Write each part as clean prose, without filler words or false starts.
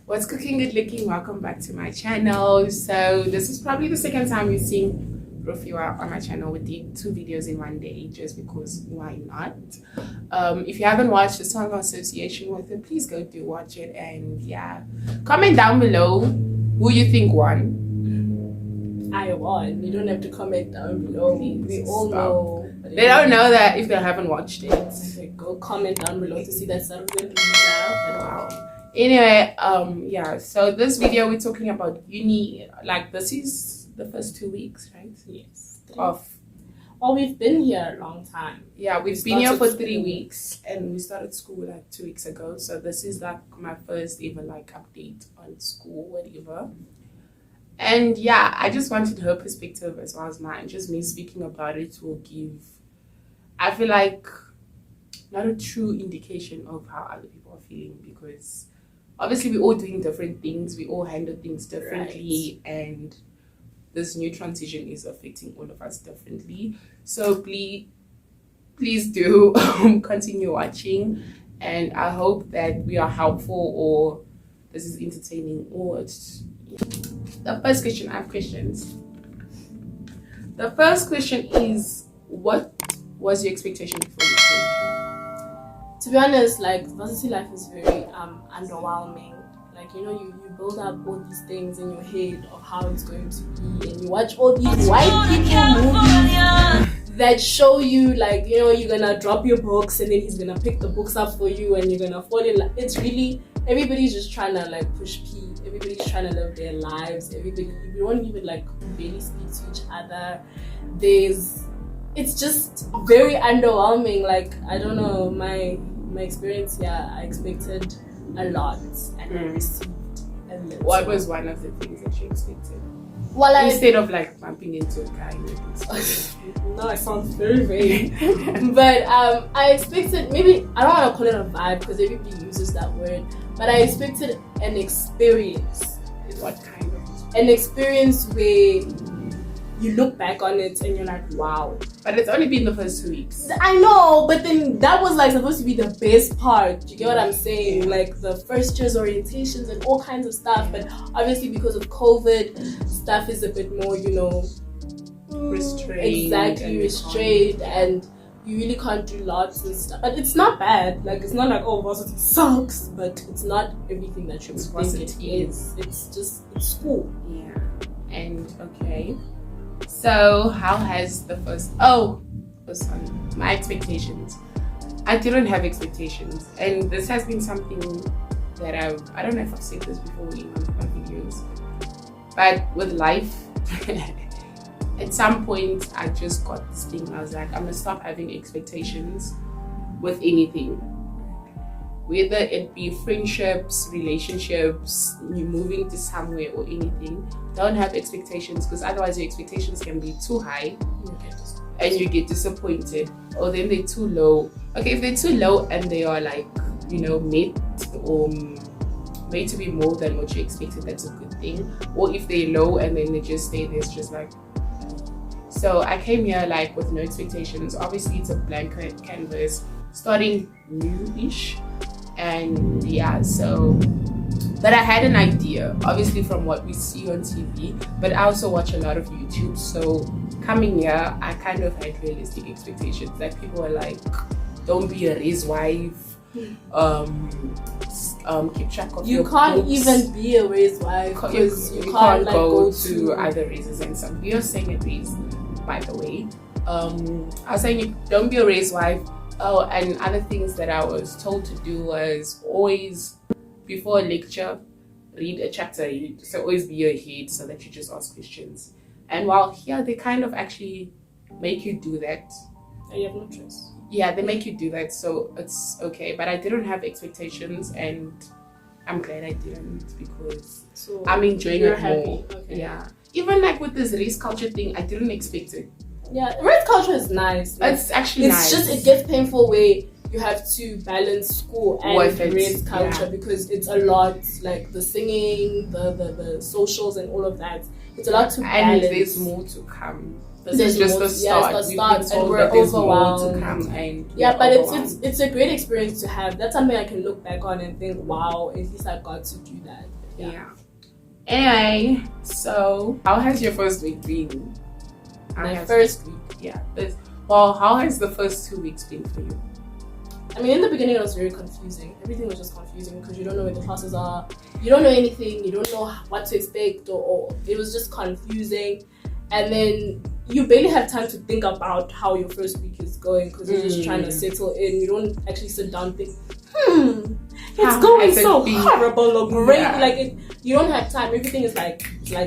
What's cooking, good looking? Welcome back to my channel. So this is probably the second time you've seen Rufua on my channel with the 2 videos in one day, just because why not? If you haven't watched the song association with it, please go do watch it. And yeah, comment down below who you think won. I won. You don't have to comment down below. We all know. They don't know that if they haven't watched it. Okay, go comment down below to see that something. Wow. Anyway, yeah, so this video we're talking about uni. Like, this is the first 2 weeks, right? Yes. Well, we've been here a long time. Yeah, we've been here for 3 weeks, and we started school like 2 weeks ago. So this is like my first even like update on school, whatever. And yeah, I just wanted her perspective as well as mine. Just me speaking about it will give, I feel like, not a true indication of how other people are feeling, because obviously we're all doing different things, we all handle things differently, right. And this new transition is affecting all of us differently. So please do continue watching, and I hope that we are helpful, or this is entertaining, or it's... The first question, I have questions. The first question is, what was your expectation before you came? To be honest, like, varsity life is very underwhelming. Like, you know, you build up all these things in your head of how it's going to be, and you watch all these white people movies that show you, like, you know, you're gonna drop your books and then he's gonna pick the books up for you and you're gonna fall in love. It's really, everybody's just trying to like push P. Everybody's trying to live their lives. We don't even like barely speak to each other. It's just very underwhelming. Like, I don't know, my experience here, I expected a lot and I received a little. What was one of the things that you expected? Well, instead of like bumping into a guy. No, it sounds very vague. But I expected, maybe, I don't want to call it a vibe because everybody uses that word, but I expected an experience. What kind of experience? An experience where you look back on it and you're like, wow. But it's only been the first 2 weeks. I know, but then that was like supposed to be the best part. You get what I'm saying? Like the first year's orientations and all kinds of stuff. But obviously because of COVID, stuff is a bit more, you know, restrained. Exactly, restrained, and you really can't do lots and stuff. But it's not bad. Like, it's not like, oh, varsity sucks, but it's not everything that you think it is. It's just, it's school. Yeah. And okay. So how has the first my expectations. I didn't have expectations, and this has been something that I don't know if I've said this before in one of my videos, but with life at some point I just got this thing. I was like, I'm gonna stop having expectations with anything, whether it be friendships, relationships, you moving to somewhere or anything. Don't have expectations, because otherwise your expectations can be too high and you get disappointed, or then they're too low. Okay, if they're too low and they are like, you know, made to be more than what you expected, that's a good thing. Or if they're low and then they just stay there, it's just like... So I came here like with no expectations. Obviously it's a blank canvas, starting new-ish. And yeah, so, but I had an idea, obviously from what we see on TV, but I also watch a lot of YouTube. So coming here, I kind of had realistic expectations. Like, people are like, don't be a race wife, keep track of your You can't books. Even be a race wife because you can't like, go to other races and stuff. We are saying a race, by the way. I was saying, don't be a race wife. Oh, and other things that I was told to do was always, before a lecture, read a chapter ahead. So always be ahead so that you just ask questions. And while here, they kind of actually make you do that. And you have no choice. Yeah, they make you do that, so it's okay. But I didn't have expectations, and I'm glad I didn't, because I'm enjoying it more. Okay. Yeah. Even like with this race culture thing, I didn't expect it. Yeah, race culture is nice. Like, it's actually nice. It's just, it gets painful where you have to balance school and race culture, because it's a lot, like the singing, the socials and all of that. It's a lot to balance. And there's more to come. This is just the start. Yes, the start, We've been told and we're that there's overwhelmed. more to come, and Yeah, we're but overwhelmed. it's a great experience to have. That's something I can look back on and think, wow, at least I got to do that. Yeah. Anyway, so how has your first week been? My first week. Yeah. Well, how has the first 2 weeks been for you? I mean, in the beginning, it was very confusing. Everything was just confusing because you don't know where the classes are. You don't know anything. You don't know what to expect, or it was just confusing. And then you barely have time to think about how your first week is going because you're just trying to settle in. You don't actually sit down and think, it's going so horrible or great. Yeah. Like, you don't have time. Everything is like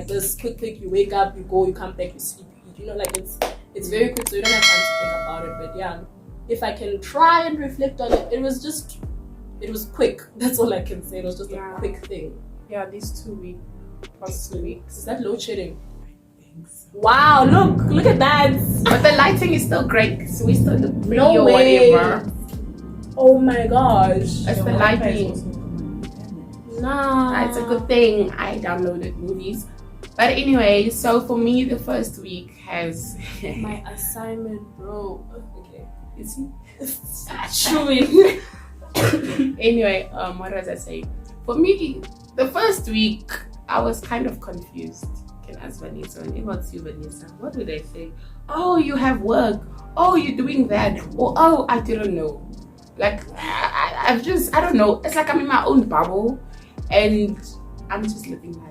this quick. You wake up, you go, you come back, you sleep, you eat. You know, like it's very quick, so you don't have time to think about it. But yeah, if I can try and reflect on it, it was quick. That's all I can say. It was just a quick thing. Yeah, these 2 weeks, plus 2 weeks. Is that load shedding? Wow, look at that. But the lighting is still great, so we still look pretty No or way. whatever. Oh my gosh. It's the lighting. Nah. It's a good thing I downloaded movies. But anyway, so for me, the first week has My assignment, bro. Okay. You see? Chewing. Anyway, what was I saying? For me, the first week I was kind of confused. Can ask Vanessa, and what's you, Vanessa? What would I say? Oh, you have work. Oh, you're doing that. Or oh, I didn't know. Like I don't know. It's like I'm in my own bubble, and I'm just living life.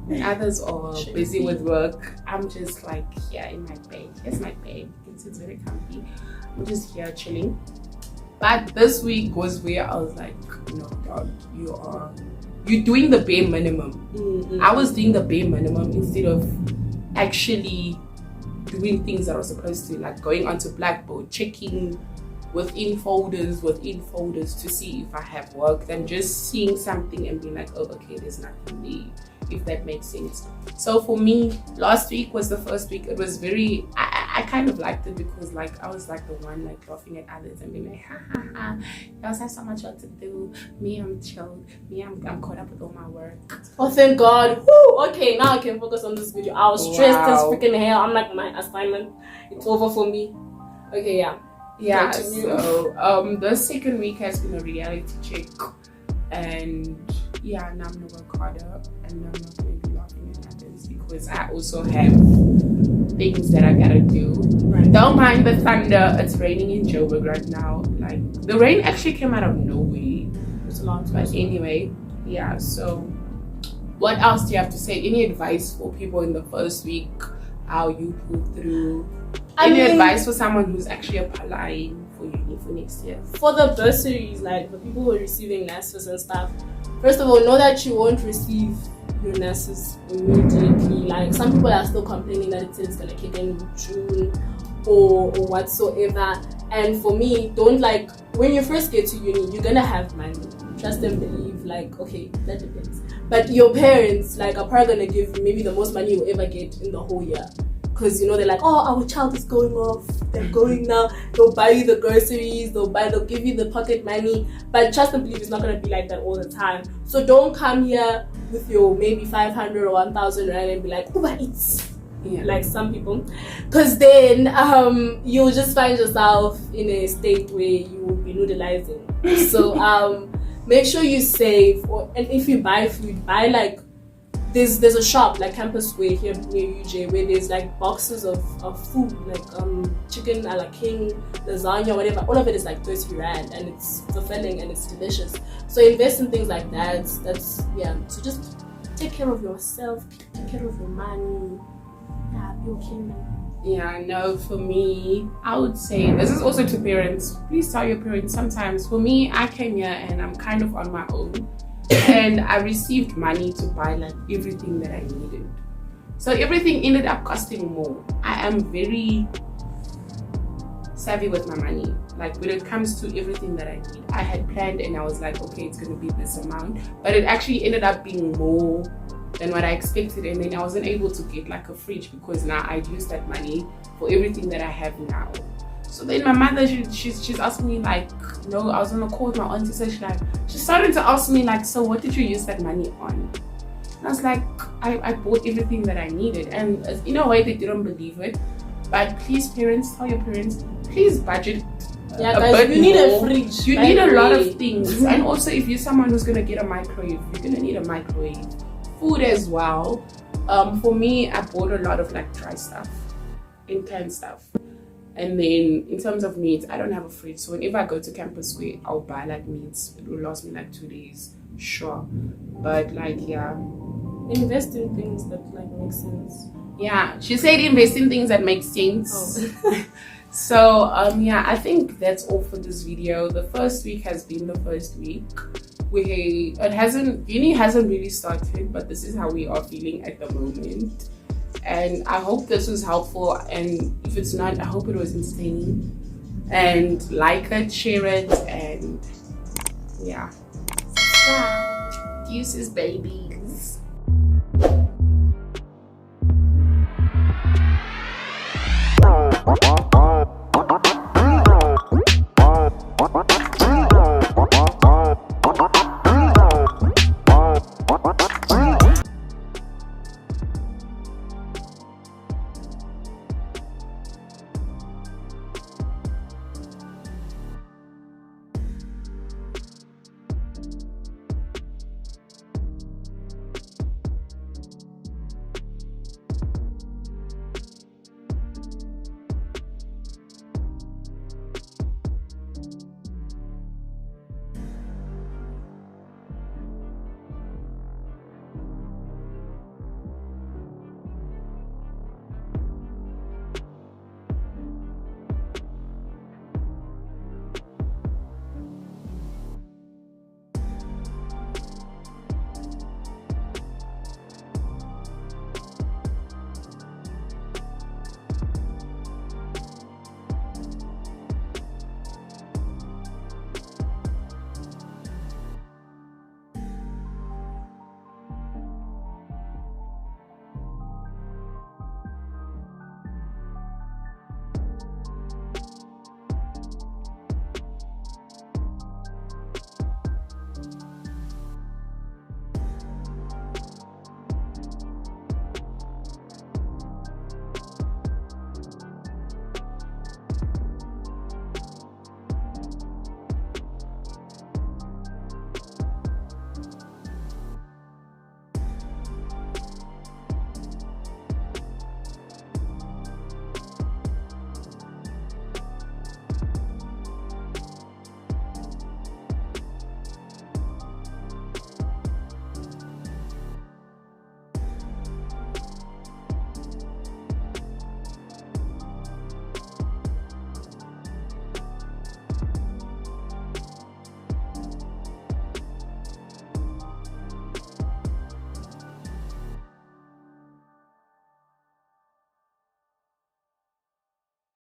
When others are busy with work, I'm just like here in my bed. Here's my bed. It's very comfy. I'm just here chilling. But this week was where I was like, no, dog, you're doing the bare minimum. Mm-hmm. I was doing the bare minimum instead of actually doing things that I was supposed to, like going onto Blackboard, checking within folders to see if I have work, than just seeing something and being like, oh, okay, there's nothing there, if that makes sense. So for me, last week was the first week. It was very, I kind of liked it because like I was like the one like laughing at others and being like, ha ha ha, you guys have so much work to do. Me, I'm chilled. Me, I'm caught up with all my work. Oh, thank God. Woo! Okay, now I can focus on this video. I was stressed as freaking hell. I'm like, my assignment, it's over for me. Okay, yeah. Yeah, Continue. so the second week has been a reality check, and yeah, now I'm gonna work harder and I'm not gonna be laughing at others because I also have things that I gotta do. Right. Don't mind the thunder, it's raining in Joburg right now. Like the rain actually came out of nowhere. It's a lot. But anyway, yeah, so what else do you have to say? Any advice for people in the first week? How you pull through? Any advice for someone who's actually applying for uni for next year? For the bursaries, like the people who are receiving NASAs and stuff, first of all, know that you won't receive your NASAs immediately. Like some people are still complaining that it says gonna kick in June or whatsoever. And for me, don't like when you first get to uni, you're gonna have money. Trust and believe, like, okay, that depends. But your parents, like, are probably gonna give you maybe the most money you'll ever get in the whole year. Because, you know, they're like, oh, our child is going off. They're going now. They'll buy you the groceries. They'll give you the pocket money. But trust and believe it's not going to be like that all the time. So don't come here with your maybe 500 or 1,000 rand and be like, Uber Eats. Yeah. Like some people. Because then you'll just find yourself in a state where you will be noodleizing. So make sure you save. And if you buy food, buy like, there's a shop like Campus Square here near UJ where there's like boxes of food like chicken a la king, lasagna, whatever. All of it is like 30 rand and it's fulfilling and it's delicious. So invest in things like that. That's yeah. So just take care of yourself, take care of your money. Yeah, be okay. Yeah, no, for me, I would say this is also to parents. Please tell your parents sometimes. For me, I came here and I'm kind of on my own. And I received money to buy like everything that I needed. So everything ended up costing more. I am very savvy with my money. Like when it comes to everything that I need, I had planned and I was like, okay, it's gonna be this amount. But it actually ended up being more than what I expected. And then I wasn't able to get like a fridge because now I'd used that money for everything that I have now. So then my mother, she's asking me like, no, I was on a call with my auntie, so she started to ask me like, so what did you use that money on? And I was like, I bought everything that I needed. And in a way they didn't believe it, But please, parents, tell your parents, please budget. Yeah, guys, you need a fridge. You need a lot of things. And also, if you're someone who's gonna get a microwave, you're gonna need a microwave. Food as well. For me, I bought a lot of like dry stuff, canned stuff. And then in terms of meats, I don't have a fridge. So whenever I go to Campus Square, I'll buy like meats. It will last me like 2 days, sure. But like, yeah. Invest in things that like make sense. Yeah, she said invest in things that make sense. Oh. So yeah, I think that's all for this video. The first week has been the first week. Uni hasn't really started, but this is how we are feeling at the moment. And I hope this was helpful, and if it's not, I hope it was entertaining. And like it, share it, and yeah. Subscribe. Deuces, babies.